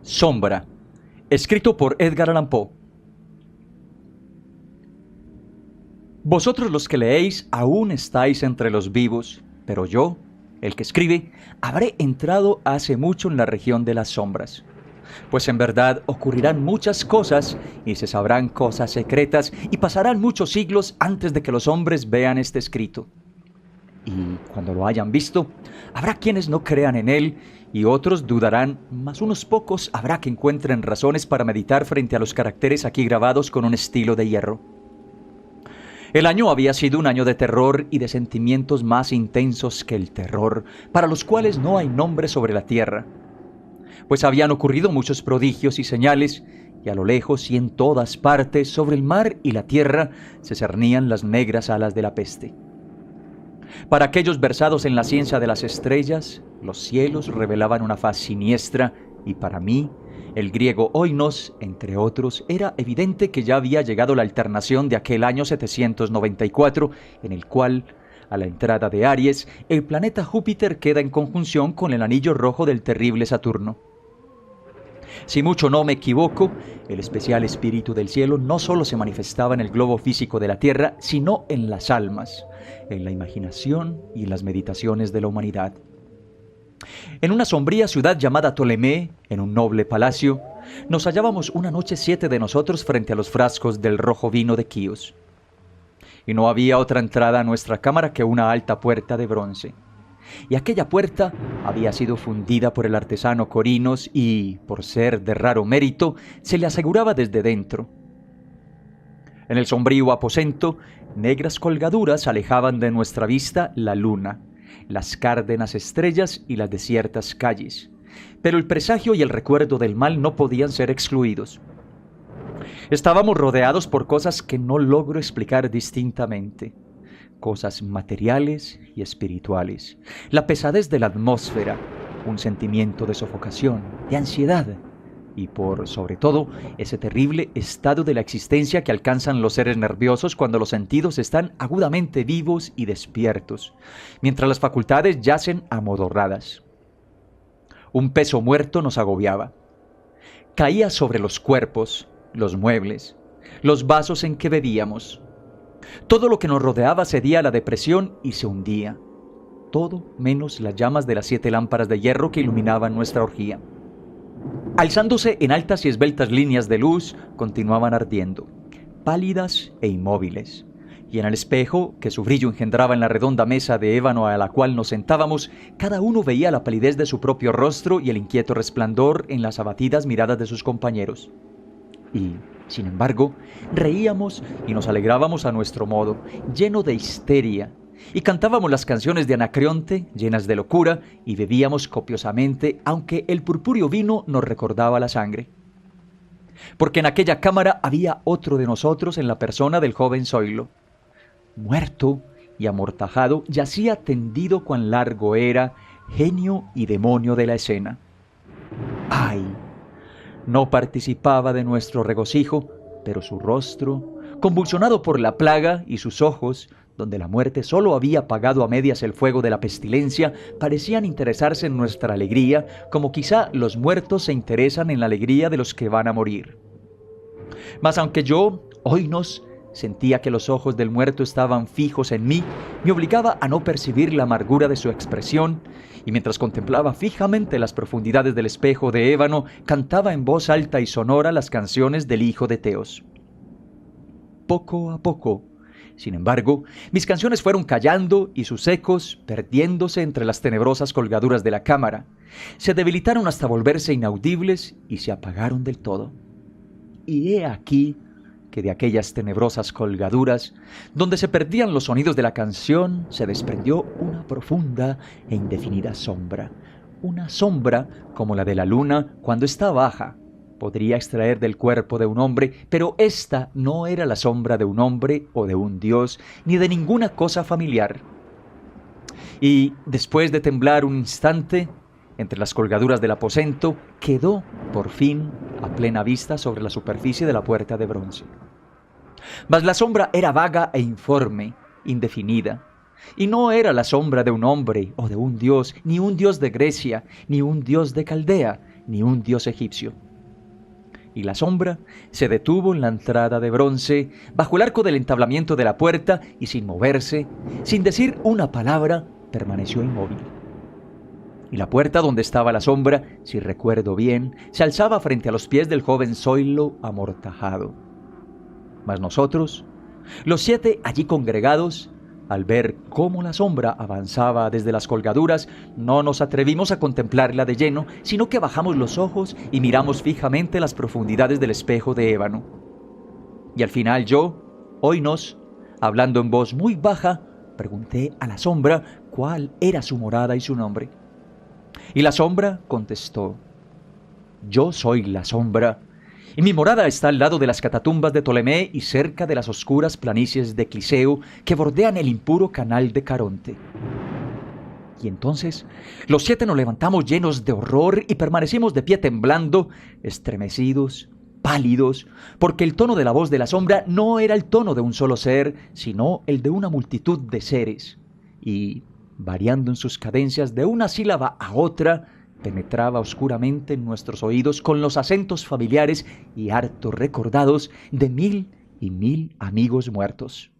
Sombra, escrito por Edgar Allan Poe. Vosotros los que leéis aún estáis entre los vivos, pero yo, el que escribe, habré entrado hace mucho en la región de las sombras. Pues en verdad ocurrirán muchas cosas y se sabrán cosas secretas y pasarán muchos siglos antes de que los hombres vean este escrito. Y cuando lo hayan visto, habrá quienes no crean en él y otros dudarán, mas unos pocos habrá que encuentren razones para meditar frente a los caracteres aquí grabados con un estilo de hierro. El año había sido un año de terror y de sentimientos más intensos que el terror, para los cuales no hay nombre sobre la tierra. Pues habían ocurrido muchos prodigios y señales, y a lo lejos y en todas partes, sobre el mar y la tierra, se cernían las negras alas de la peste. Para aquellos versados en la ciencia de las estrellas, los cielos revelaban una faz siniestra, y para mí, el griego oinos, entre otros, era evidente que ya había llegado la alternación de aquel año 794, en el cual, a la entrada de Aries, el planeta Júpiter queda en conjunción con el anillo rojo del terrible Saturno. Si mucho no me equivoco, el especial espíritu del cielo no solo se manifestaba en el globo físico de la Tierra, sino en las almas, en la imaginación y en las meditaciones de la humanidad. En una sombría ciudad llamada Ptolemé, en un noble palacio, nos hallábamos una noche 7 de nosotros frente a los frascos del rojo vino de Quíos. Y no había otra entrada a nuestra cámara que una alta puerta de bronce. Y aquella puerta había sido fundida por el artesano Corinos y, por ser de raro mérito, se le aseguraba desde dentro. En el sombrío aposento, negras colgaduras alejaban de nuestra vista la luna, las cárdenas estrellas y las desiertas calles. Pero el presagio y el recuerdo del mal no podían ser excluidos. Estábamos rodeados por cosas que no logro explicar distintamente. Cosas materiales y espirituales, la pesadez de la atmósfera, un sentimiento de sofocación, de ansiedad, y por sobre todo, ese terrible estado de la existencia que alcanzan los seres nerviosos cuando los sentidos están agudamente vivos y despiertos, mientras las facultades yacen amodorradas. Un peso muerto nos agobiaba. Caía sobre los cuerpos, los muebles, los vasos en que bebíamos. Todo lo que nos rodeaba cedía a la depresión y se hundía. Todo menos las llamas de las 7 lámparas de hierro que iluminaban nuestra orgía. Alzándose en altas y esbeltas líneas de luz, continuaban ardiendo, pálidas e inmóviles. Y en el espejo, que su brillo engendraba en la redonda mesa de ébano a la cual nos sentábamos, cada uno veía la palidez de su propio rostro y el inquieto resplandor en las abatidas miradas de sus compañeros. Y, sin embargo, reíamos y nos alegrábamos a nuestro modo, lleno de histeria, y cantábamos las canciones de Anacreonte, llenas de locura, y bebíamos copiosamente, aunque el purpúreo vino nos recordaba la sangre. Porque en aquella cámara había otro de nosotros en la persona del joven Zoilo. Muerto y amortajado, yacía tendido cuán largo era, genio y demonio de la escena. ¡Ay! No participaba de nuestro regocijo, pero su rostro, convulsionado por la plaga, y sus ojos, donde la muerte solo había apagado a medias el fuego de la pestilencia, parecían interesarse en nuestra alegría, como quizá los muertos se interesan en la alegría de los que van a morir. Mas aunque yo, oinos, sentía que los ojos del muerto estaban fijos en mí, me obligaba a no percibir la amargura de su expresión, y mientras contemplaba fijamente las profundidades del espejo de ébano, cantaba en voz alta y sonora las canciones del hijo de Teos. Poco a poco, sin embargo, mis canciones fueron callando y sus ecos perdiéndose entre las tenebrosas colgaduras de la cámara. Se debilitaron hasta volverse inaudibles y se apagaron del todo. Y he aquí que de aquellas tenebrosas colgaduras, donde se perdían los sonidos de la canción, se desprendió una profunda e indefinida sombra. Una sombra como la de la luna cuando está baja. Podría extraer del cuerpo de un hombre, pero esta no era la sombra de un hombre o de un dios, ni de ninguna cosa familiar. Y después de temblar un instante, entre las colgaduras del aposento, quedó, por fin, a plena vista sobre la superficie de la puerta de bronce. Mas la sombra era vaga e informe, indefinida, y no era la sombra de un hombre o de un dios, ni un dios de Grecia, ni un dios de Caldea, ni un dios egipcio. Y la sombra se detuvo en la entrada de bronce, bajo el arco del entablamiento de la puerta, y sin moverse, sin decir una palabra, permaneció inmóvil. Y la puerta donde estaba la sombra, si recuerdo bien, se alzaba frente a los pies del joven Zoilo amortajado. Mas nosotros, los 7 allí congregados, al ver cómo la sombra avanzaba desde las colgaduras, no nos atrevimos a contemplarla de lleno, sino que bajamos los ojos y miramos fijamente las profundidades del espejo de ébano. Y al final yo, oínos, hablando en voz muy baja, pregunté a la sombra cuál era su morada y su nombre. Y la sombra contestó: yo soy la sombra, y mi morada está al lado de las catatumbas de Ptolemy y cerca de las oscuras planicies de Cliseo que bordean el impuro canal de Caronte. Y entonces los 7 nos levantamos llenos de horror y permanecimos de pie temblando, estremecidos, pálidos, porque el tono de la voz de la sombra no era el tono de un solo ser, sino el de una multitud de seres, y, variando en sus cadencias de una sílaba a otra, penetraba oscuramente en nuestros oídos con los acentos familiares y harto recordados de 1000 y 1000 amigos muertos.